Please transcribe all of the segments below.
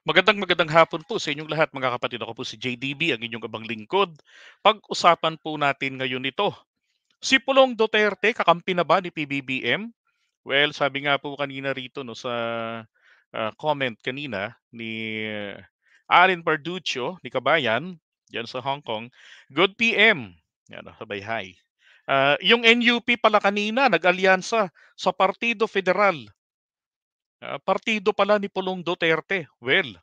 Magandang hapon po sa inyong lahat mga kapatid. Ako po si JDB, ang inyong abang lingkod. Pag-usapan po natin ngayon ito. Si Pulong Duterte, kakampi na ba ni PBBM? Well, sabi nga po kanina rito no, sa comment kanina ni Alin Parduccio ni Kabayan, yan sa Hong Kong. Good PM. Yan, sabay hi. Yung NUP pala kanina, nag-alyansa sa Partido Federal. Partido pala ni Pulong Duterte. Well,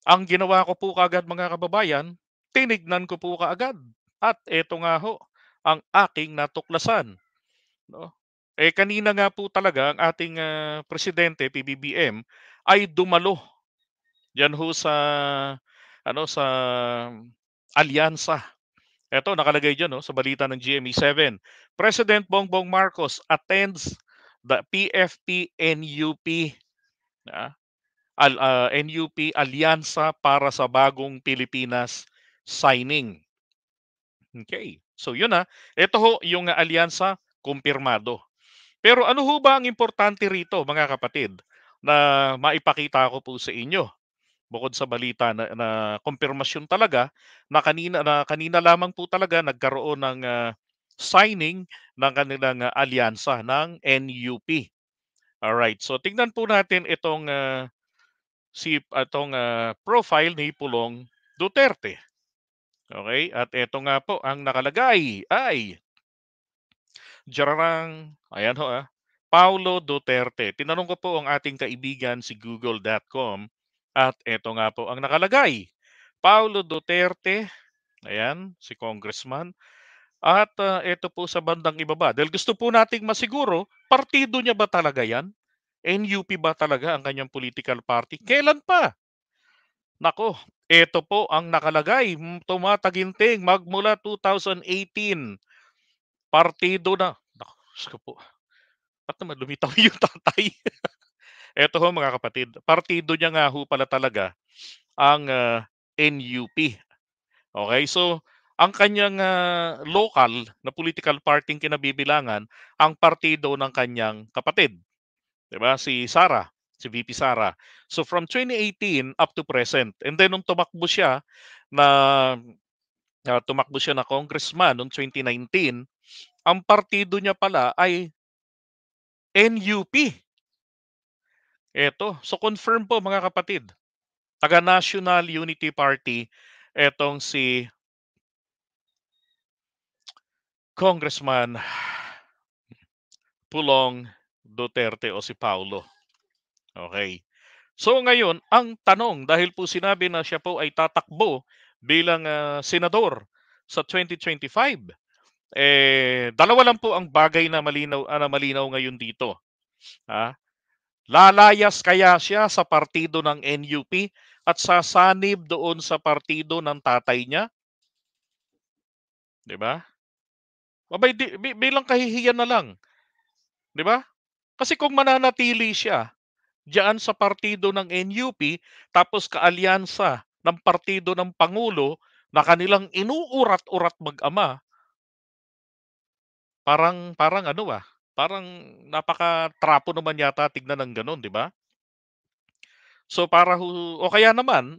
ang ginawa ko po kaagad mga kababayan, tinignan ko po kaagad. At eto nga ho, ang aking natuklasan. No? Kanina nga po talaga ang ating presidente, PBBM, ay dumalo yan ho sa sa alyansa. Eto nakalagay diyan no, sa balita ng GMA7. President Bongbong Marcos attends the PFP-NUP NUP Alyansa para sa Bagong Pilipinas signing. Okay. So yun na. Ito ho yung alyansa kumpirmado. Pero ano ho ba ang importante rito mga kapatid na maipakita ko po sa inyo? Bukod sa balita na kumpirmasyon talaga na kanina lamang po talaga nagkaroon ng signing ng kanilang alyansa ng NUP. Alright. So tingnan po natin itong profile ni Pulong Duterte. Okay? At ito nga po ang nakalagay ay jararang, ayan ho Paulo Duterte. Tinanong ko po ang ating kaibigan si google.com at ito nga po ang nakalagay. Paulo Duterte, ayan, si congressman. At ito po sa bandang ibaba. Dahil gusto po nating masiguro, partido niya ba talaga yan? NUP ba talaga ang kanyang political party? Kailan pa? Nako, ito po ang nakalagay, tumataginting magmula 2018. Partido na. Naku, Diyos ko po. Ba't naman lumitaw yung tatay? Eto ho mga kapatid, partido niya nga ho pala talaga ang NUP. Okay, so ang kanyang local na political party kinabibilangan ang partido ng kanyang kapatid. 'Di ba? Si VP Sara. So from 2018 up to present. And then nung na tumakbo siya na congressman noong 2019, ang partido niya pala ay NUP. Eto, so confirm po mga kapatid. Taga National Unity Party etong si Congressman Pulong Duterte o si Paulo. Okay. So ngayon, ang tanong, dahil po sinabi na siya po ay tatakbo bilang senador sa 2025, dalawa lang po ang bagay na malinaw ngayon dito. Ha? Lalayas kaya siya sa partido ng NUP at sasanib doon sa partido ng tatay niya? 'Di ba? Abay, bilang kahihiyan na lang. 'Di ba? Kasi kung mananatili siya diyan sa partido ng NUP tapos kaalyansa ng partido ng Pangulo na kanilang inuurat-urat mag-ama, parang parang napaka-trapo naman yata tignan ng gano'n, 'di ba? So para o kaya naman,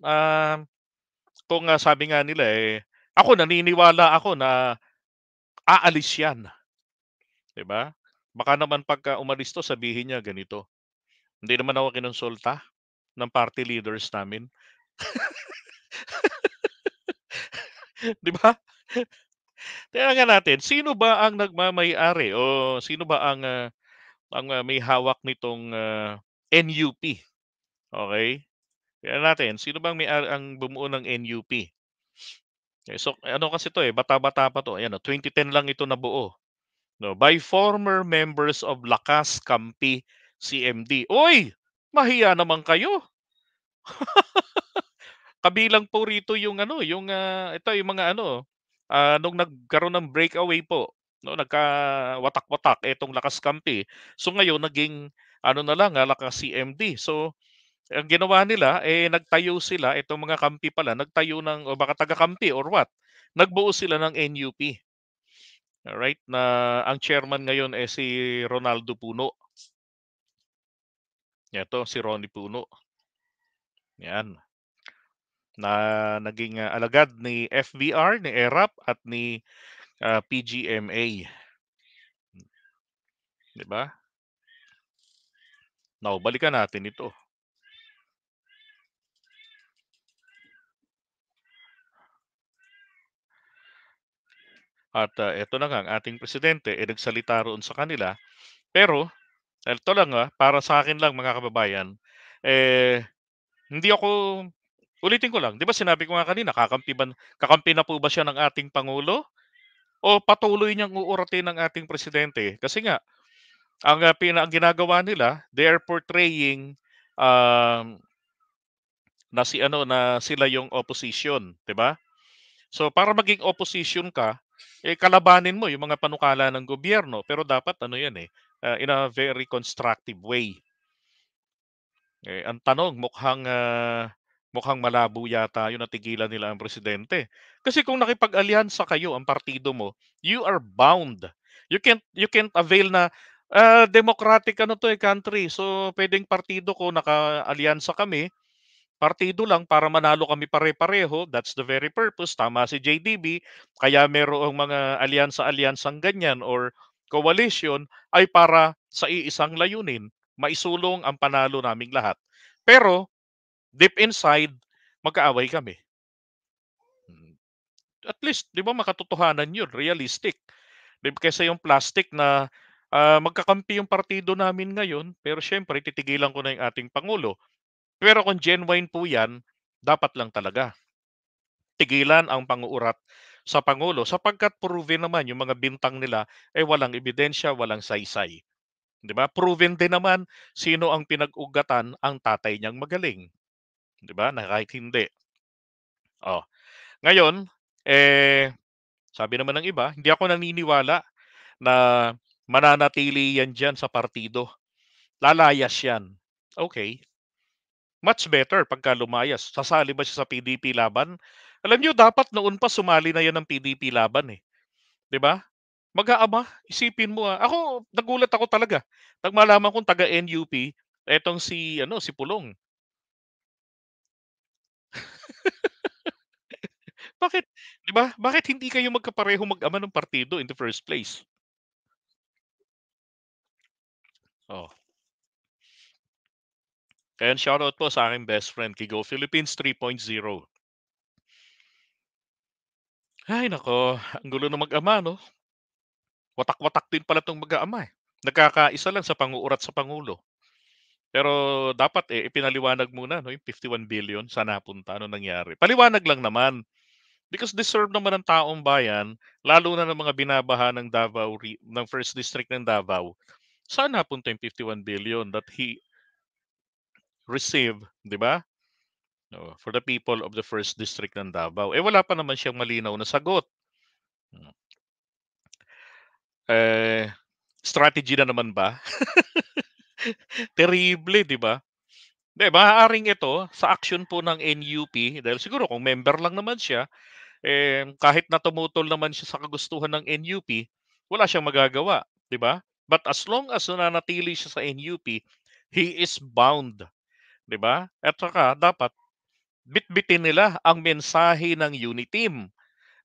kung sabi nga nila, ako naniniwala ako na aalis 'yan, 'di ba? Baka naman pagka umalis 'to sabihin niya ganito, "Hindi naman ako kinonsulta ng party leaders namin." 'Di ba? Tingnan natin, sino ba ang nagmamay-ari o sino ba ang may hawak nitong NUP, okey? Tingnan natin, sino bang ang bumuo ng NUP? So ano kasi 'to, bata-bata pa 'to, ayan 2010 lang ito nabuo, 'no, by former members of Lakas Kampi CMD. Uy! Mahiya naman kayo. Kabilang po rito yung ito yung mga nung nagkaroon ng breakaway po, 'no, nagkawatak-watak etong Lakas Kampi. So ngayon naging na lang, Lakas CMD. So ang ginawa nila, nagtayo sila, itong mga kampi pala, nagtayo ng o baka taga-kampi or what, nagbuo sila ng NUP. Alright, na ang chairman ngayon, si Ronaldo Puno. Eto, si Ronnie Puno. Yan, na naging, alagad ni FBR, ni ERAP at ni, PGMA, 'di ba? Now balikan natin ito at, eto na nga ang ating presidente, nagsalita roon sa kanila. Pero eto lang, para sa akin lang mga kababayan, eh, hindi ako ulitin ko lang, 'di ba sinabi ko nga kanina kakampi na po ba siya ng ating pangulo o patuloy niyang uuratin ng ating presidente? Kasi nga ang ginagawa nila, they are portraying, um, na sila yung opposition, 'di ba? So para maging opposition ka, kalabanin mo yung mga panukala ng gobyerno pero dapat ano 'yan, in a very constructive way. Ang tanong mukhang malabo yata 'yun na tigilan nila ang presidente. Kasi kung nakipag-alyansa kayo ang partido mo, you are bound. You can't avail na, democratic ano 'to, country. So puwedeng partido ko naka-alyansa kami, partido lang para manalo kami pare-pareho. That's the very purpose, tama si JDB, kaya merong mga alyansa-alyansang ganyan or coalition ay para sa iisang layunin, maisulong ang panalo naming lahat. Pero deep inside, magkaaway kami. Hmm, at least 'di ba makatotohanan 'yun, realistic. 'Di ba kaysa yung plastic na, magkakampi yung partido namin ngayon, pero siyempre titigilan ko na yung ating pangulo. Pero kung genuine po 'yan, dapat lang talaga tigilan ang pang-uurat sa pangulo sapagkat proven naman yung mga bintang nila, walang ebidensya, walang saysay, 'di ba? Proven din naman sino ang pinag-ugatan ang tatay niyang magaling, 'di ba, na kahit hindi. Oh, ngayon, eh, sabi naman ng iba, hindi ako naniniwala na mananatili 'yan diyan sa partido, lalayas 'yan. Okay, much better pagka lumayas. Sasali ba siya sa PDP Laban? Alam niyo dapat noon pa sumali na 'yan ng PDP Laban, 'di ba? Mag-aama, isipin mo, ako nagulat ako talaga nang malaman kong taga-NUP etong si Pulong. Bakit 'di ba, bakit hindi kayo magkaparehong mag-ama ng partido in the first place? Oh, kaya shoutout po sa aking best friend kay Go Philippines 3.0. Ay naku, ang gulo ng mag-ama 'no? Watak-watak din pala 'tong mag-aama, eh. Nagkakaisa lang sa pang-uurat sa pangulo. Pero dapat, ipinaliwanag muna 'no, yung 51 billion saan napunta, anong nangyari? Paliwanag lang naman, because deserve naman ng taong bayan, lalo na ng mga binabaha ng First District ng Davao, saan napunta yung 51 billion that he received, 'di ba? Oo, for the people of the First District ng Davao. Wala pa naman siyang malinaw na sagot. Hmm, eh, strategy na naman ba? Terrible, 'di ba? 'Di, maaaring ito sa aksyon po ng NUP dahil siguro kung member lang naman siya, kahit na tumutol naman siya sa kagustuhan ng NUP, wala siyang magagawa, 'di ba? But as long as nananatili siya sa NUP, he is bound, 'di ba? At saka dapat bitbitin nila ang mensahe ng Uniteam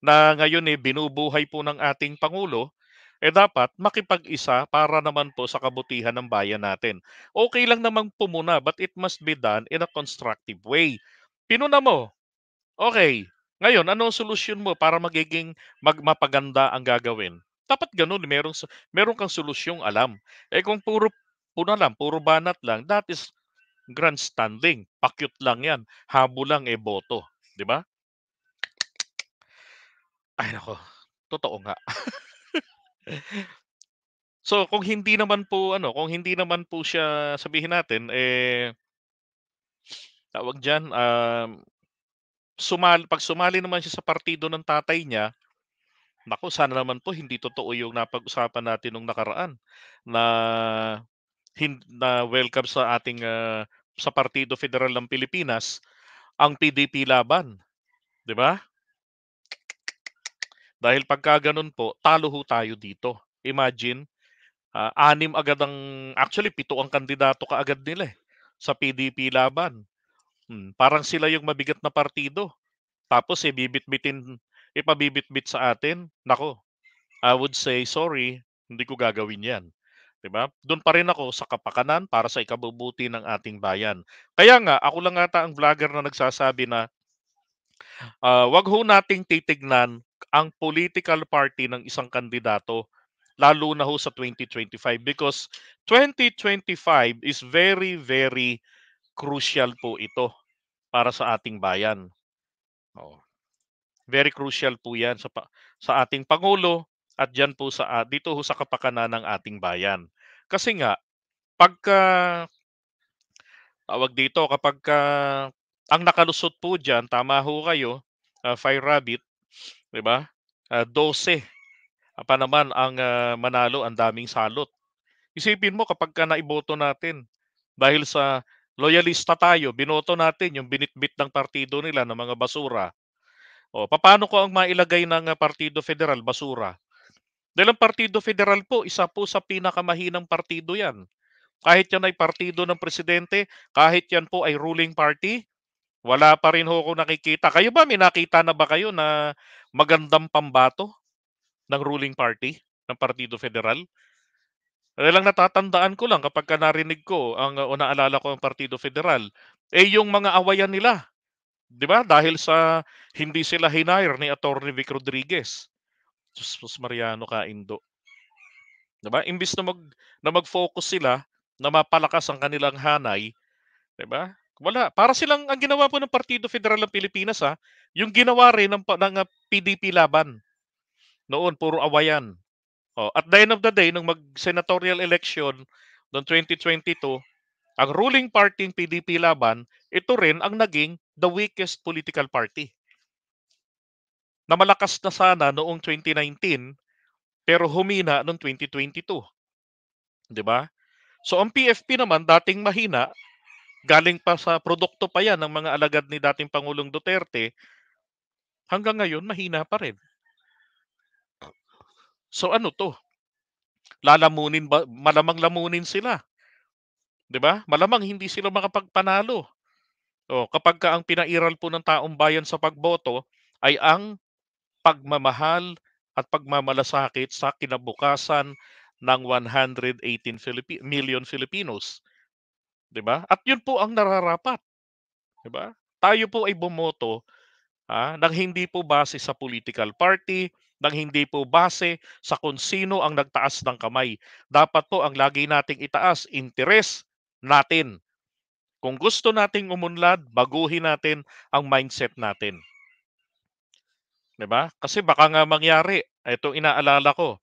na ngayon, binubuhay po ng ating pangulo, dapat makipag-isa para naman po sa kabutihan ng bayan natin. Okay lang namang pumuna but it must be done in a constructive way. Pinuna mo, okay. Ngayon, anong solusyon mo para mapaganda ang gagawin? Dapat gano'n, meron kang solusyong alam. Kung puro puna lang, puro banat lang, that is grandstanding. Pakyut lang 'yan, habol lang, boto, 'di ba? Ay naku, totoo nga. So kung hindi naman po siya sabihin natin, tawag diyan, 'pag sumali naman siya sa partido ng tatay niya, naku sana naman po hindi totoo yung napag-usapan natin nung nakaraan na na welcome sa ating, sa Partido Federal ng Pilipinas ang PDP Laban, 'di ba? Dahil pagka gano'n po, talo ho tayo dito. Imagine, 6 agad ang actually 7 ang kandidato kaagad nila, sa PDP Laban. Parang sila yung mabigat na partido, tapos ipabibitbit sa atin. Nako, I would say, "Sorry, hindi ko gagawin 'yan." 'Di ba? Do'n pa rin ako sa kapakanan para sa ikabubuti ng ating bayan. Kaya nga, ako lang ata ang vlogger na nagsasabi na, 'wag ho nating titignan ang political party ng isang kandidato, lalo na ho sa 2025 because 2025 is very, very crucial po ito para sa ating bayan. Oo, very crucial po 'yan sa ating pangulo at diyan po dito ho sa kapakanan ng ating bayan. Kasi nga pagka tawag dito, kapagka ang nakalusot po diyan, tama ho kayo, Fire Rabbit, 'di ba? 12 pa naman ang, manalo, ang daming salot. Isipin mo kapagka naiboto natin, dahil sa loyalista tayo, binoto natin yung binitbit ng partido nila na mga basura. O papaano ko ang mailagay ng, Partido Federal basura? Dahil ang Partido Federal po, isa po sa pinakamahinang partido 'yan. Kahit 'yan ay partido ng presidente, kahit 'yan po ay ruling party, wala pa rin ho akong nakikita. Kayo ba, may nakita na ba kayo na magandang pambato ng ruling party, ng Partido Federal? Dahil lang natatandaan ko lang kapagka narinig ko o naalala ko ang Partido Federal, yung mga awayan nila, 'di ba? Dahil sa hindi sila hinire ni Attorney Vic Rodriguez. Sus Mariano Kaindo, 'di ba? Imbis na mag-focus sila na mapalakas ang kanilang hanay, 'di ba? Wala. Para silang ang ginawa po ng Partido Federal ng Pilipinas, yung ginawa rin ng PDP laban. Noon puro awayan. Oh, at the end of the day nung mag-senatorial election noong 2022, ang ruling party PDP laban, ito rin ang naging the weakest political party. Na malakas na sana noong 2019 pero humina noong 2022, 'di ba? So ang PFP naman dating mahina, galing pa sa produkto pa 'yan ng mga alagad ni dating Pangulong Duterte, hanggang ngayon mahina pa rin. So ano 'to? Lalamunin ba, malamang lamunin sila, 'di ba? Malamang hindi sila makapagpanalo. Kapagka ang pinairal po ng taong bayan sa pagboto ay ang pagmamahal at pagmamalasakit sa kinabukasan ng 118 million Filipinos, 'di ba? At 'yun po ang nararapat, 'di ba? Tayo po ay bumoto, nang hindi po base sa political party, nang hindi po base sa kung sino ang nagtaas ng kamay. Dapat po ang lagi nating itaas, interes natin. Kung gusto nating umunlad, baguhin natin ang mindset natin, 'di ba? Kasi baka nga mangyari, ito inaalala ko,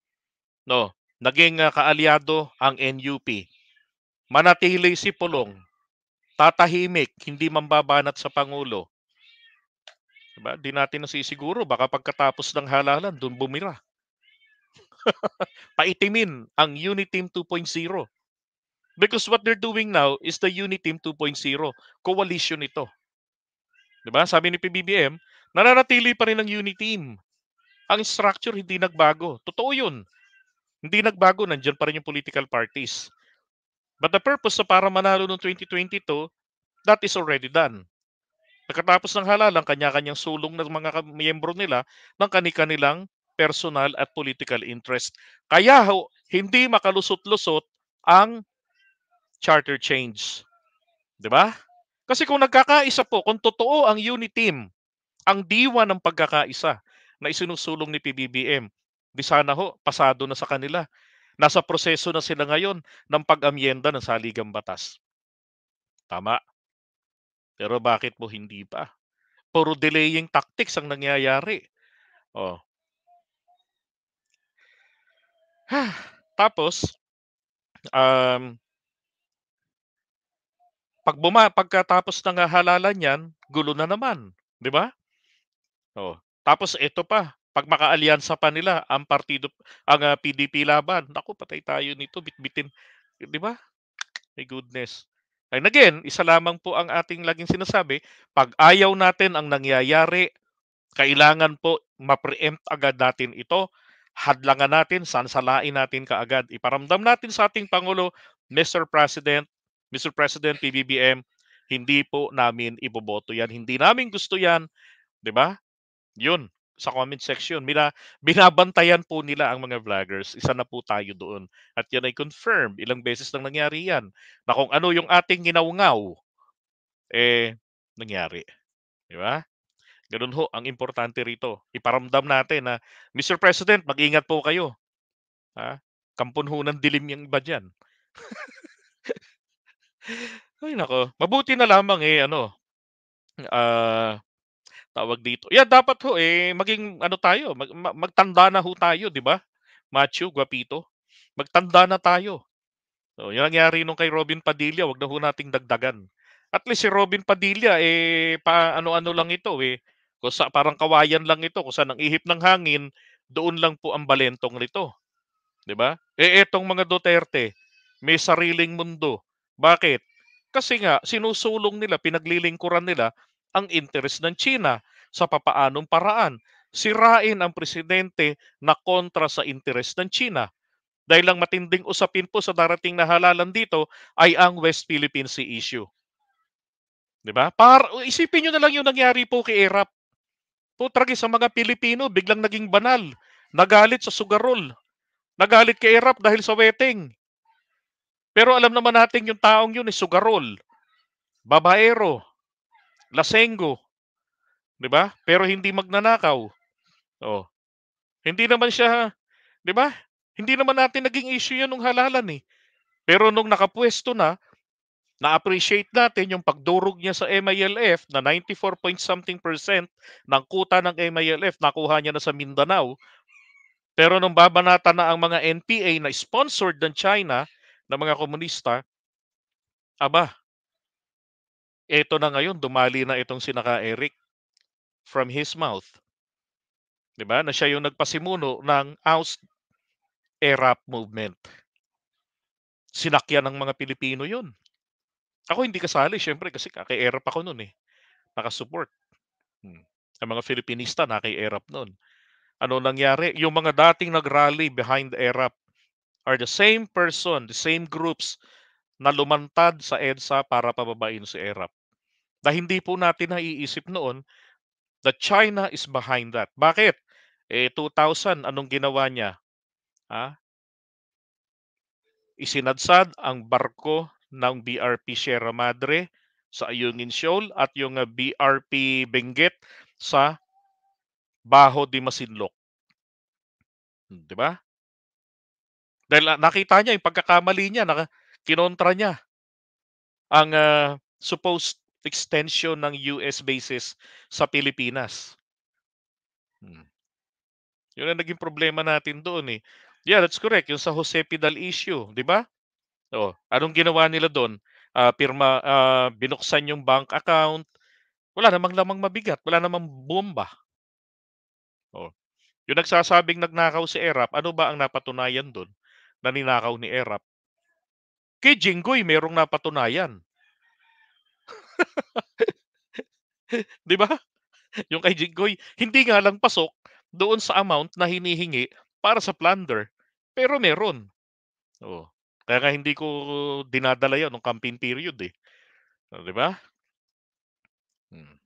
no, naging kaalyado ang NUP. Manatili si Pulong, tatahimik, hindi mambabanat sa pangulo, 'di ba? Di natin nasisiguro baka pagkatapos ng halalan doon bumira. Paitimin ang Uniteam 2.0. Because what they're doing now is the Uniteam 2.0. Coalition ito. 'Di ba? Sabi ni PBBM, nananatili pa rin ang Uniteam. Ang structure hindi nagbago. Totoo 'yun. Hindi nagbago, nandiyan pa rin yung political parties. But the purpose sa para manalo noong 2022, that is already done. Pagkatapos ng halalan, kanya-kanyang sulong ng mga miyembro nila ng kani-kanilang personal at political interest. Kaya hindi makalusot-lusot ang charter change. 'Di ba? Kasi kung nagkakaisa po, kung totoo ang Uniteam, ang diwa ng pagkakaisa na isinusulong ni PBBM, di sana ho, pasado na sa kanila. Nasa proseso na sila ngayon ng pag-amyenda ng saligang batas. Tama. Pero bakit mo hindi pa? Puro delaying tactics ang nangyayari. Oh. Tapos, um, pagkatapos ng halalan yan, gulo na naman. Di ba? Oh. Tapos ito pa, pag makaalyansa pa nila ang PDP laban, naku, patay tayo nito, bitbitin. Di ba? My goodness. And again, isa lamang po ang ating laging sinasabi, pag ayaw natin ang nangyayari, kailangan po ma-preempt agad natin ito, hadlangan natin, sansalain natin kaagad. Iparamdam natin sa ating Pangulo, Mr. President, Mr. President PBBM, Hindi po namin iboboto 'yan, hindi namin gusto 'yan, 'di ba? 'Yun, sa comment section binabantayan po nila ang mga vloggers, isa na po tayo doon. At 'yan ay confirmed, ilang beses nang nangyari 'yan, na kung ano yung ating nginawngaw, eh, nangyari, 'di ba? Gano'n ho ang importante rito, iparamdam natin na, "Mr. President, mag-ingat po kayo, ha, kampon ho ng dilim yang iba diyan." Ay naku, mabuti na lamang, ah, tawag dito, dapat ho, maging ano tayo, magtanda na ho tayo, 'di ba? Macho, gwapito, magtanda na tayo. Oh, yung nangyari nung kay Robin Padilla, 'wag na ho nating dagdagan. At least si Robin Padilla, ano lang ito, kung parang kawayan lang ito, kung saan ang ihip ng hangin, doon lang po ang balentong nito, 'di ba? Etong mga Duterte, may sariling mundo. Bakit? Kasi nga sinusulong nila, pinaglilingkuran nila ang interes ng China sa papaanong paraan. Sirain ang presidente na kontra sa interes ng China. Dahil lang matinding usapin po sa darating na halalan dito ay ang West Philippine Sea issue, 'di ba? Isipin niyo na lang yung nangyari po kay ERAP. Putragis sa mga Pilipino biglang naging banal. Nagalit sa sugarol. Nagalit kay ERAP dahil sa weteng. Pero alam naman natin yung taong yun is sugarol, babaero, lasenggo, 'di ba? Pero hindi magnanakaw. Oh, hindi naman siya, 'di ba? Hindi naman natin naging issue 'yan nung halalan eh. Pero nung nakapwesto na-appreciate natin yung pagdurog niya sa MILF na 94 point something percent ng kuta ng MILF nakuha niya na sa Mindanao. Pero nung babanata na ang mga NPA na sponsored ng China na mga komunista, aba, eto na ngayon, dumali na itong sinaka Eric from his mouth. 'Di ba? Na siya yung nagpasimuno ng Oust ERAP movement. Sinakyan ng mga Pilipino yun. Ako hindi kasali, syempre, kasi kay ERAP ako noon eh. Nakasupport. Hmm. Ang mga Filipinista na kay ERAP noon. Ano nangyari? Yung mga dating nag-rally behind ERAP are the same person, the same groups na lumantad sa EDSA para pababain si ERAP. Na hindi po natin naiisip noon that China is behind that. Bakit? 2000, anong ginawa niya? Ah, Isinadsad ang barko ng BRP Sierra Madre sa Ayungin Shoal at yung BRP Benguet sa Baho de Masinloc. 'Di ba? Dahil nakita niya yung pagkakamali niya, kinontra niya ang supposed extension ng US bases sa Pilipinas. Hmm. Yun ang naging problema natin doon eh. Yeah, that's correct. Yung sa Jose Pidal issue, di ba? Oh, anong ginawa nila doon? Binuksan yung bank account. Wala namang lamang mabigat, wala namang bomba. Oh. Yung nagsasabing nagnakaw si ERAP, ano ba ang napatunayan doon na ninakaw ni ERAP? Kay Jinggoy merong napatunayan, 'di ba? Yung kay Jinggoy, hindi nga lang pasok doon sa amount na hinihingi para sa plunder, pero meron. Oh. Kaya nga hindi ko dinadala 'yon nung campaign period, eh. Oh, 'di ba? Hmm.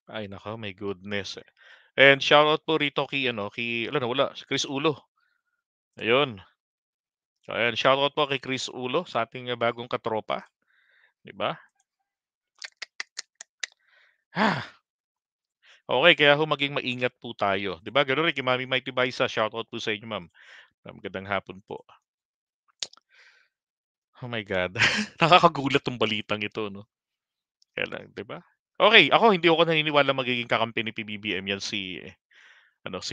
Ay naku, my goodness. And shoutout po rito kay ala nawala, si Chris Ulo. Ayun. So ayan, shoutout po kay Chris Ulo sa ating bagong katropa, 'di ba? Okey, kaya ho maging maingat po tayo, 'di ba? Gano'n rin kay Mami Mighty Baisa, shoutout po sa inyo, ma'am. Magandang hapon po. Oh my God, nakakagulat 'tong balitang ito 'no, kaya lang, 'di ba? Okey, ako hindi ako naniniwala magiging kakampi ni PBBM 'yan si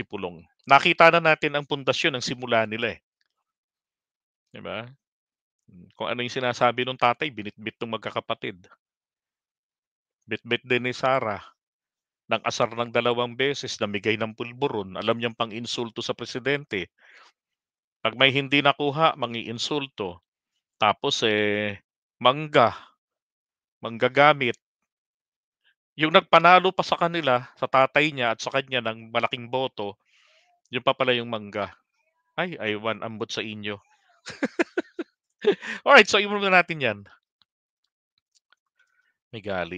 Pulong. Nakita na natin ang pundasyon ng simula nila, 'di ba? Kung ano yung sinasabi nung tatay binitbit nung magkakapatid. Bitbit din ni Sarah ng asar ng 2 beses, namigay ng pulburon, alam niyang pang-insulto sa presidente. 'Pag may hindi nakuha, mangi-insulto. Tapos, mangga, manggagamit. Yung nagpanalo pa sa kanila, sa tatay niya at sa kanya ng malaking boto, yun pa pala yung mangga. Ay, aywan ambot sa inyo. Alright, so imuno na natin 'yan. May galit.